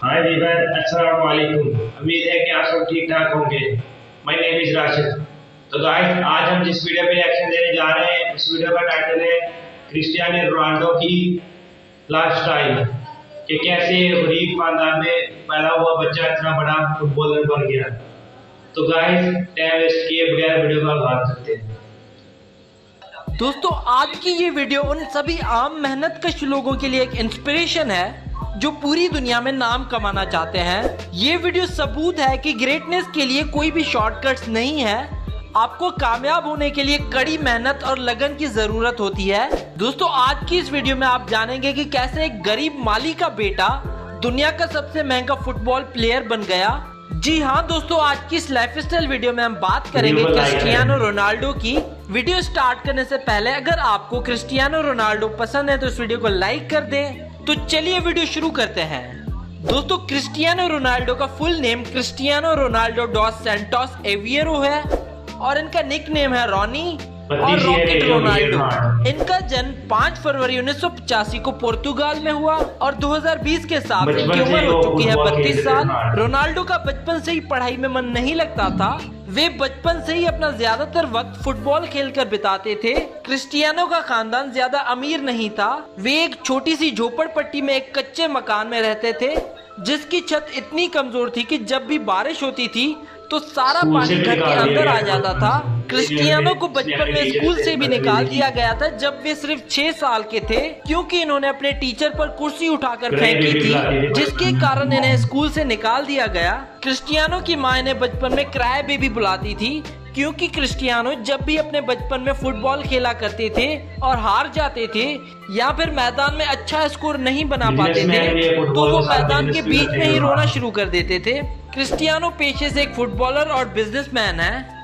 हाय Weaver, अस्सलाम वालेकुम। उम्मीद है कि आप सब ठीक ठाक होंगे। My name is Rashid. तो गाइस, आज हम जिस वीडियो पे रिएक्शन देने जा रहे हैं, इस वीडियो का टाइटल है क्रिस्टियानो रोनाल्डो की लाइफस्टाइल, कि कैसे गरीब खानदान में पैदा हुआ बच्चा इतना बड़ा फुटबॉलर बन गया। तो गाइस, टाइम वेस्ट किए बगैर वीडियो का आगाज करते हैं। दोस्तों, आज की ये वीडियो उन सभी आम मेहनतकश लोगों के लिए एक इंस्पिरेशन है जो पूरी दुनिया में नाम कमाना चाहते हैं। ये वीडियो सबूत है कि ग्रेटनेस के लिए कोई भी शॉर्टकट्स नहीं है। आपको कामयाब होने के लिए कड़ी मेहनत और लगन की जरूरत होती है। दोस्तों, आज की इस वीडियो में आप जानेंगे कि कैसे एक गरीब माली का बेटा दुनिया का सबसे महंगा फुटबॉल प्लेयर बन गया। जी हाँ दोस्तों, आज की इस लाइफस्टाइल वीडियो में हम बात करेंगे क्रिस्टियानो रोनाल्डो की। वीडियो स्टार्ट करने से पहले अगर आपको क्रिस्टियानो रोनाल्डो पसंद है तो इस वीडियो को लाइक कर दें। तो चलिए वीडियो शुरू करते हैं। दोस्तों, क्रिस्टियानो रोनाल्डो का full name Cristiano Ronaldo dos Santos Aveiro है और इनका निक नेम है रॉनी और रॉकेट रोनाल्डो। इनका जन्म 5 फरवरी 1985 को पुर्तगाल में हुआ और 2020 के साथ इनकी उम्र हो चुकी है 32 साल। रोनाल्डो का बचपन से ही पढ़ाई में मन नहीं लगता था। वे बचपन से ही अपना ज्यादातर वक्त फुटबॉल खेलकर बिताते थे। क्रिस्टियानो का खानदान ज्यादा अमीर नहीं था। वे एक छोटी सी झोपड़पट्टी में एक कच्चे मकान में रहते थे जिसकी छत इतनी कमजोर थी कि जब भी बारिश होती थी तो सारा पानी घर के अंदर आ जाता था। क्रिस्टियानो को बचपन में स्कूल से भी निकाल दिया गया था जब वे सिर्फ 6 साल के थे, क्योंकि इन्होंने अपने टीचर पर कुर्सी उठाकर फेंकी थी, जिसके कारण इन्हें स्कूल से निकाल दिया गया। क्रिस्टियानो की मां इन्हें बचपन में क्राई बेबी बुलाती थी, क्योंकि क्रिस्टियानो जब भी अपने बचपन में फुटबॉल खेला करते थे और हार जाते थे या फिर मैदान में अच्छा स्कोर नहीं बना पाते थे तो वो मैदान के बीच में ही रोना शुरू कर देते थे। क्रिस्टियानो पेशे से एक फुटबॉलर और बिजनेसमैन है।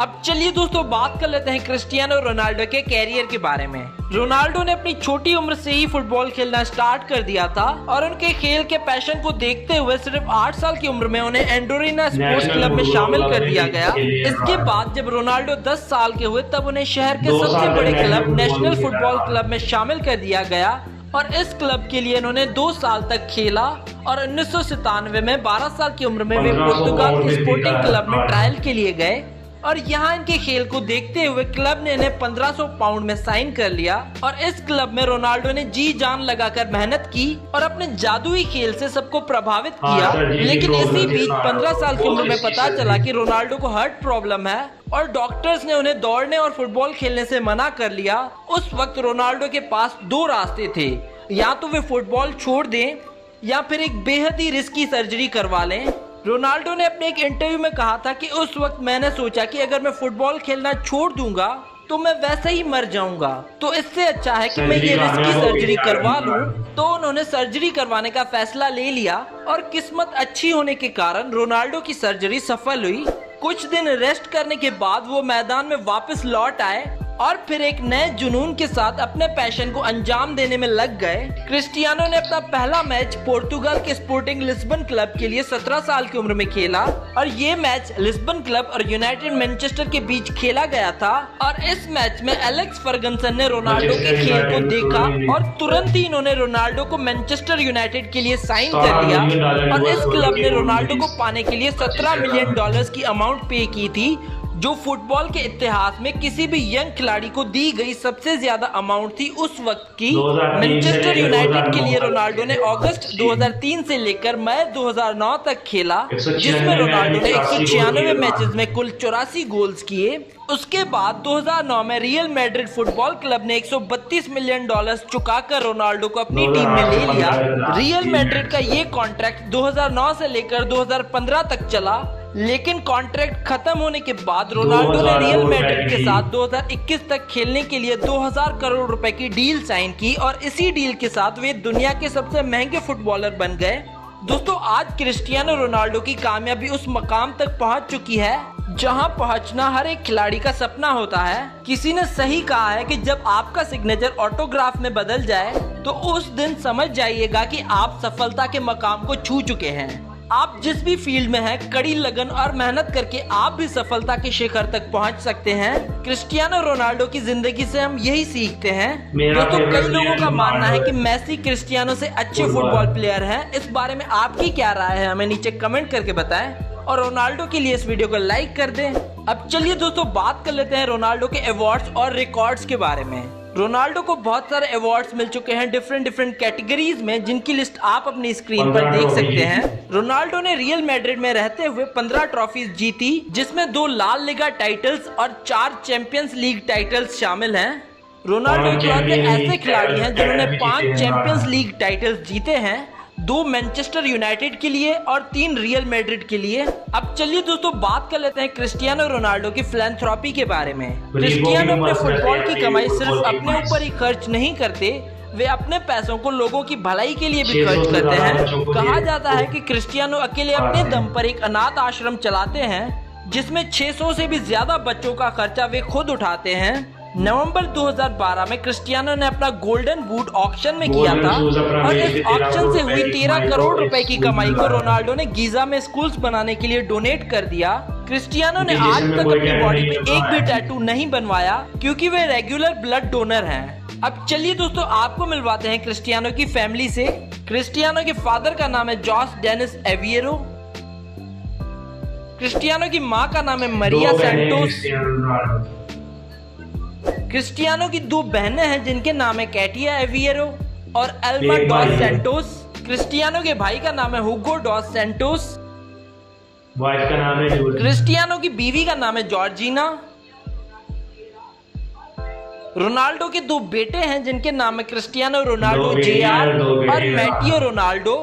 अब चलिए दोस्तों, बात कर लेते हैं क्रिस्टियानो रोनाल्डो के कैरियर के बारे में। रोनाल्डो ने अपनी छोटी उम्र से ही फुटबॉल खेलना स्टार्ट कर दिया था और उनके खेल के पैशन को देखते हुए सिर्फ 8 साल की उम्र में उन्हें एंडोरिना स्पोर्ट्स क्लब में शामिल कर दिया गया। इसके बाद जब रोनाल्डो 10 साल के हुए तब उन्हें शहर के सबसे बड़े क्लब नेशनल फुटबॉल क्लब में शामिल कर दिया गया और इस क्लब के लिए इन्होंने 2 साल तक खेला और 1997 में 12 साल की उम्र में वे पुर्तगाल के स्पोर्टिंग क्लब में ट्रायल के लिए गए और यहाँ इनके खेल को देखते हुए क्लब ने इन्हें 1500 पाउंड में साइन कर लिया और इस क्लब में रोनाल्डो ने जी जान लगाकर मेहनत की और अपने जादुई खेल से सबको प्रभावित किया। लेकिन इसी बीच 15 साल की उम्र में पता चला कि रोनाल्डो को हार्ट प्रॉब्लम है और डॉक्टर्स ने उन्हें दौड़ने और फुटबॉल खेलने से मना कर लिया। उस वक्त रोनाल्डो के पास 2 रास्ते थे, या तो वे फुटबॉल छोड़ दें या फिर एक बेहद ही रिस्की सर्जरी करवा लें। रोनाल्डो ने अपने एक इंटरव्यू में कहा था कि उस वक्त मैंने सोचा कि अगर मैं फुटबॉल खेलना छोड़ दूंगा तो मैं वैसे ही मर जाऊंगा, तो इससे अच्छा है कि मैं ये रिस्की सर्जरी करवा लूं। तो उन्होंने सर्जरी करवाने का फैसला ले लिया और किस्मत अच्छी होने के कारण रोनाल्डो की सर्जरी सफल हुई। कुछ दिन रेस्ट करने के बाद वो मैदान में वापस लौट आए और फिर एक नए जुनून के साथ अपने पैशन को अंजाम देने में लग गए। क्रिस्टियानो ने अपना पहला मैच पोर्तुगाल के स्पोर्टिंग लिस्बन क्लब के लिए 17 साल की उम्र में खेला और ये मैच लिस्बन क्लब और यूनाइटेड मैनचेस्टर के बीच खेला गया था और इस मैच में एलेक्स फर्गसन ने रोनाल्डो के खेल को देखा और तुरंत ही इन्होंने रोनाल्डो को मैनचेस्टर यूनाइटेड के लिए साइन कर लिया और इस क्लब ने रोनाल्डो को पाने के लिए $17 मिलियन की अमाउंट पे की थी, जो फुटबॉल के इतिहास में किसी भी यंग खिलाड़ी को दी गई सबसे ज्यादा अमाउंट थी उस वक्त की। मैनचेस्टर यूनाइटेड के लिए रोनाल्डो ने अगस्त 2003 से लेकर मई 2009 तक खेला, जिसमें रोनाल्डो ने 196 मैचेस में कुल 84 गोल्स किए। उसके बाद 2009 में रियल मैड्रिड फुटबॉल क्लब ने $132 मिलियन चुकाकर रोनाल्डो को अपनी टीम में ले लिया। रियल मैड्रिड का ये कॉन्ट्रैक्ट 2009 से लेकर 2015 तक चला, लेकिन कॉन्ट्रैक्ट खत्म होने के बाद रोनाल्डो ने रियल मैड्रिड के साथ 2021 तक खेलने के लिए 2000 करोड़ रुपए की डील साइन की और इसी डील के साथ वे दुनिया के सबसे महंगे फुटबॉलर बन गए। दोस्तों, आज क्रिस्टियानो रोनाल्डो की कामयाबी उस मकाम तक पहुंच चुकी है जहां पहुंचना हर एक खिलाड़ी का सपना होता है। किसी ने सही कहा है कि जब आपका सिग्नेचर ऑटोग्राफ में बदल जाए तो उस दिन समझ जाइएगा कि आप सफलता के मकाम को छू चुके हैं। आप जिस भी फील्ड में हैं, कड़ी लगन और मेहनत करके आप भी सफलता के शिखर तक पहुंच सकते हैं। क्रिस्टियानो रोनाल्डो की जिंदगी से हम यही सीखते हैं। दोस्तों, कई लोगों का मानना है कि मेसी क्रिस्टियानो से अच्छे फुटबॉल प्लेयर हैं। इस बारे में आपकी क्या राय है, हमें नीचे कमेंट करके बताएं और रोनाल्डो के लिए इस वीडियो को लाइक कर दें। अब चलिए दोस्तों, बात कर लेते हैं रोनाल्डो के अवार्ड्स और रिकॉर्ड्स के बारे में। रोनाल्डो को बहुत सारे अवार्ड्स मिल चुके हैं डिफरेंट कैटेगरीज में, जिनकी लिस्ट आप अपनी स्क्रीन पर देख सकते हैं। रोनाल्डो ने रियल मैड्रिड में रहते हुए 15 ट्रॉफीज जीती, जिसमें 2 लाल लीगा टाइटल्स और 4 चैंपियंस लीग टाइटल्स शामिल हैं। रोनाल्डो इकलौते ऐसे खिलाड़ी हैं जिन्होंने 5 चैंपियंस लीग टाइटल्स जीते हैं, 2 मैनचेस्टर यूनाइटेड के लिए और 3 रियल मैड्रिड के लिए। अब चलिए दोस्तों, बात कर लेते हैं क्रिस्टियानो रोनाल्डो की फिलैंथ्रोपी के बारे में। क्रिस्टियानो अपने फुटबॉल की कमाई सिर्फ अपने ऊपर ही खर्च नहीं करते, वे अपने पैसों को लोगों की भलाई के लिए भी खर्च करते हैं। कहा जाता है कि क्रिस्टियानो अकेले अपने दम पर एक अनाथ आश्रम चलाते हैं, जिसमें 600 से भी ज्यादा बच्चों का खर्चा वे खुद उठाते हैं। नवंबर 2012 में क्रिस्टियानो ने अपना गोल्डन बूट ऑक्शन में किया था और इस ऑक्शन से हुई 13 करोड़ रुपए की कमाई को रोनाल्डो ने गीजा में स्कूल्स बनाने के लिए डोनेट कर दिया। क्रिस्टियानो ने आज तक अपनी बॉडी पे एक भी टैटू नहीं बनवाया, क्योंकि वे रेगुलर ब्लड डोनर हैं। अब चलिए दोस्तों, आपको मिलवाते हैं क्रिस्टियानो की फैमिली से। क्रिस्टियानो के फादर का नाम है जॉस डेनिस एवियरो। क्रिस्टियानो की माँ का नाम है मरिया सैंटोस। क्रिस्टियानो की 2 बहनें हैं जिनके नाम है कैटिया एवियरो और एल्मा डॉस सैंटोस। क्रिस्टियानो के भाई का नाम है हुगो डॉस सैंटोस। वाइफ का नाम है जूली। क्रिस्टियानो की बीवी का नाम है जॉर्जिना। रोनाल्डो के 2 बेटे हैं जिनके नाम है क्रिस्टियानो रोनाल्डो JR और मैटियो रोनाल्डो।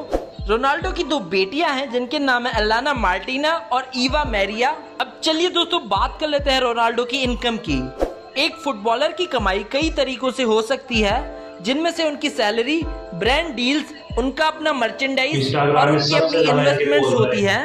रोनाल्डो की 2 बेटियां हैं जिनके नाम है एलाना मार्टिना और ईवा मैरिया। अब चलिए दोस्तों, बात कर लेते हैं रोनाल्डो की इनकम की। एक फुटबॉलर की कमाई कई तरीकों से हो सकती है, जिनमें से उनकी सैलरी, ब्रांड डील्स, उनका अपना मर्चेंडाइज और उनकी अपनी इन्वेस्टमेंट्स होती है।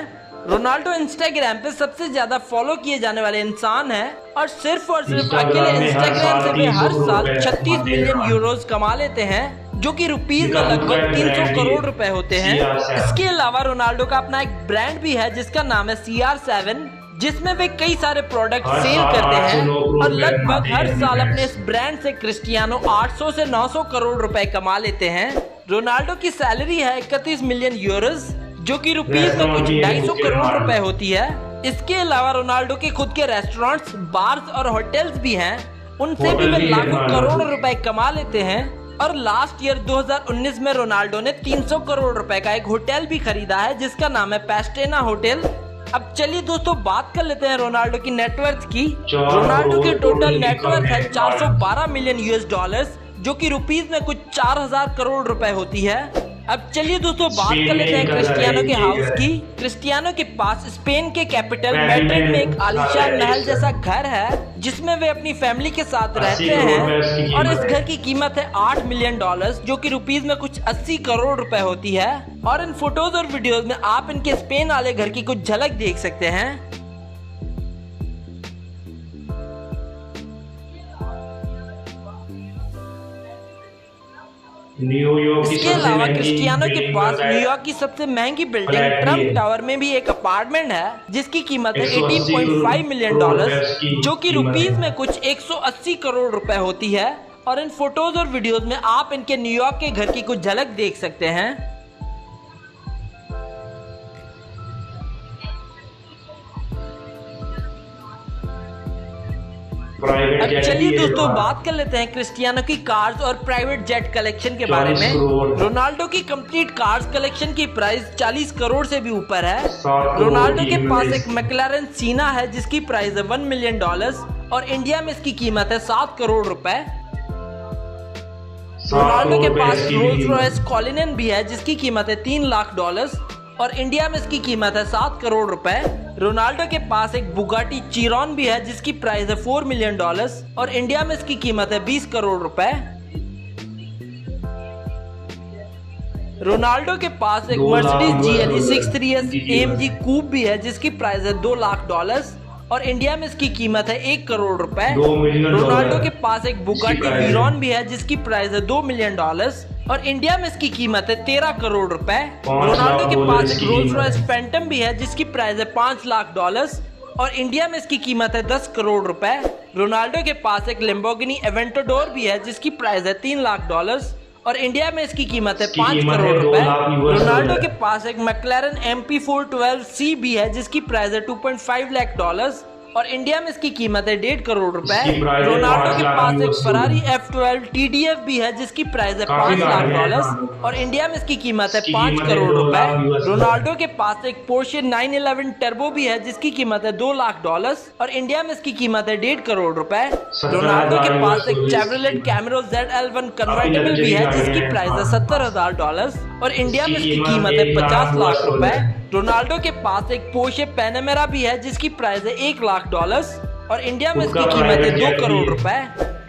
रोनाल्डो इंस्टाग्राम पे सबसे ज्यादा फॉलो किए जाने वाले इंसान हैं और सिर्फ अकेले इंस्टाग्राम से वे हर साल 36 मिलियन यूरोज कमा लेते हैं, जो कि रुपीस में लगभग 300 करोड़ रुपए होते हैं। इसके अलावा रोनाल्डो का अपना एक ब्रांड भी है जिसका नाम है CR7, जिसमें वे कई सारे प्रोडक्ट सेल करते हैं और लगभग हर साल अपने इस ब्रांड से क्रिस्टियानो 800 से 900 करोड़ रुपए कमा लेते हैं। रोनाल्डो की सैलरी है 31 मिलियन यूरोज, जो कि रुपीस में कुछ 250 करोड़ रुपए होती है। इसके अलावा रोनाल्डो के खुद के रेस्टोरेंट्स, बार्स और होटल्स भी हैं, उनसे भी वे लाखों करोड़ रुपए कमा लेते हैं। और लास्ट ईयर 2019 में रोनाल्डो ने 300 करोड़ रुपए का एक होटल भी खरीदा है, जिसका नाम है पेस्टेना होटल। अब चलिए दोस्तों, बात कर लेते हैं रोनाल्डो की नेटवर्थ की। रोनाल्डो की टोटल नेटवर्थ है 412 मिलियन $, जो कि रुपीस में कुछ 4000 करोड़ रुपए होती है। अब चलिए दोस्तों, बात कर लेते हैं क्रिस्टियानो के हाउस की। क्रिस्टियानो के पास स्पेन के कैपिटल मैड्रिड में एक आलीशान महल जैसा घर है, जिसमें वे अपनी फैमिली के साथ रहते हैं और इस घर की कीमत है $8 मिलियन, जो कि रुपीस में कुछ 80 करोड़ रुपए होती है। और इन फोटोज और वीडियोस में आप इनके स्पेन वाले घर की कुछ झलक देख सकते हैं। इसके अलावा क्रिस्टियानो के पास न्यूयॉर्क की सबसे महंगी बिल्डिंग ट्रम्प टावर में भी एक अपार्टमेंट है, जिसकी कीमत है $18.5 मिलियन, जो कि रुपीस में कुछ 180 करोड़ रुपए होती है। और इन फोटोज और वीडियोस में आप इनके न्यूयॉर्क के घर की कुछ झलक देख सकते हैं। अब चलिए दोस्तों, बात कर लेते हैं क्रिस्टियानो की कार्स और प्राइवेट जेट कलेक्शन के बारे में। रोनाल्डो की कंप्लीट कार्स कलेक्शन की प्राइस 40 करोड़ से भी ऊपर है। रोनाल्डो के पास एक मैक्लारेन सीना है जिसकी प्राइस है $1 मिलियन और इंडिया में इसकी कीमत है 7 करोड़ रुपए। रोनाल्डो के पास रोल्स रॉयस कॉलिनन भी है जिसकी कीमत है $3 लाख और इंडिया में इसकी कीमत है 7 करोड़ रुपए। रोनाल्डो के पास एक बुगाटी चिरॉन भी है जिसकी प्राइस है $4 मिलियन और इंडिया में इसकी कीमत है 20 करोड़ रुपए। रोनाल्डो के पास एक मर्सिडीज GLE 630S AMG कूप भी है जिसकी प्राइस है $2 लाख और इंडिया में इसकी कीमत है 1 करोड़ रुपए। रोनाल्डो के पास एक बुगाटी वीरॉन भी है जिसकी प्राइस है $2 मिलियन और इंडिया में इसकी कीमत है 13 करोड़ रुपए। 5 रोनाल्डो लाख के डॉलर पास एक इसकी रोल्स कीमत रॉयस है। फैंटम भी है जिसकी प्राइस है $5 लाख और इंडिया में इसकी कीमत है 10 करोड़ रुपए। रोनाल्डो के पास एक लैम्बोर्गिनी एवेंटाडोर भी है जिसकी प्राइस है $3 लाख और इंडिया में इसकी कीमत है 5 करोड़ रुपए। रोनाल्डो के पास एक मैक्लारेन MP412C भी है जिसकी प्राइस है $2.5 लाख और इंडिया में इसकी कीमत है 1.5 करोड़ रुपए। रोनाल्डो के पास एक फरारी F12 TDF भी है जिसकी प्राइस है $5 लाख और इंडिया में इसकी कीमत है 5 करोड़ रुपए। रोनाल्डो के पास एक पोर्शे 911 टर्बो भी है जिसकी कीमत है $2 लाख और इंडिया में इसकी कीमत है 1.5 करोड़ रुपए। रोनाल्डो के पास एक चेवरोलेट कैमरो ZL1 कन्वर्टेबल भी है जिसकी प्राइस है $70,000 और इंडिया में इसकी कीमत है 50 लाख रुपए। रोनाल्डो के पास एक पोर्शे पैनामेरा भी है जिसकी प्राइस है $1 लाख और इंडिया में इसकी कीमत है 2 करोड़ रुपए।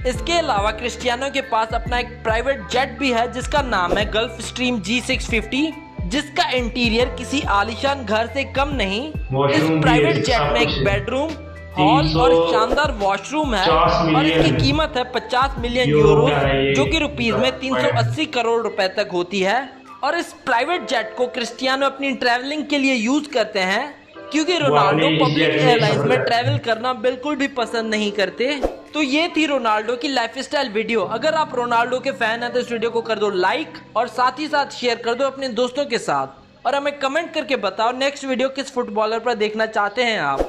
इसके अलावा क्रिस्टियानो के पास अपना एक प्राइवेट जेट भी है जिसका नाम है गल्फ स्ट्रीम G650 जिसका इंटीरियर किसी आलीशान घर से कम नहीं। इस प्राइवेट जेट में एक बेडरूम, हॉल और शानदार वॉशरूम है और इसकी कीमत है 50 मिलियन यूरो जो कि रुपीस में 380 करोड़ रुपए तक होती है। और इस प्राइवेट जेट को क्रिस्टियानो अपनी ट्रैवलिंग के लिए यूज करते हैं क्योंकि रोनाल्डो पब्लिक एयरलाइंस में ट्रैवल करना बिल्कुल भी पसंद नहीं करते। तो ये थी रोनाल्डो की लाइफस्टाइल वीडियो। अगर आप रोनाल्डो के फैन हैं तो इस वीडियो को कर दो लाइक और साथ ही साथ शेयर कर दो अपने दोस्तों के साथ और हमें कमेंट करके बताओ नेक्स्ट वीडियो किस फुटबॉलर पर देखना चाहते हैं आप।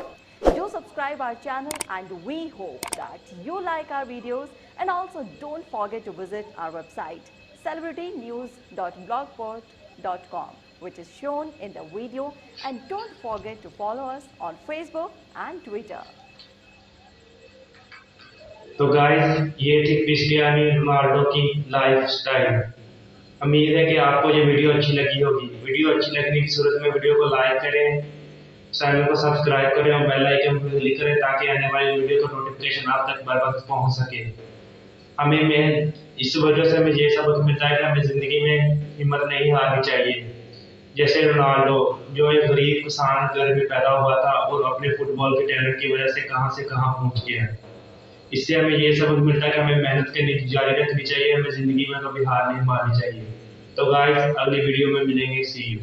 Do subscribe our channel and we hope that you like our videos and also don't forget to visit our website celebritynews.blogspot.com which is shown in the video and don't forget to follow us on Facebook and Twitter. तो guys ये थी Cristiano Ronaldo की lifestyle. उम्मीद है कि आपको ये video अच्छी लगी होगी। वीडियो अच्छी लगने की सूरत में वीडियो को लाइक करें, चैनल को सब्सक्राइब करें और बेल आइकन को क्लिक करें ताकि आने वाली वीडियो का नोटिफिकेशन आप तक बर वक्त पहुंच सके। हमें इस वजह से हमें ये सबक मिलता है कि हमें ज़िंदगी में हिम्मत नहीं हारनी चाहिए। जैसे रोनाल्डो जो एक गरीब किसान घर में पैदा हुआ था और अपने फुटबॉल के टैलेंट की वजह से कहां पहुंच गया। इससे हमें ये सबक मिलता है कि हमें मेहनत करनी जारी रखनी चाहिए, हमें ज़िंदगी में कभी हार नहीं मारनी चाहिए। तो गाइस अगली वीडियो में मिलेंगे, सी यू।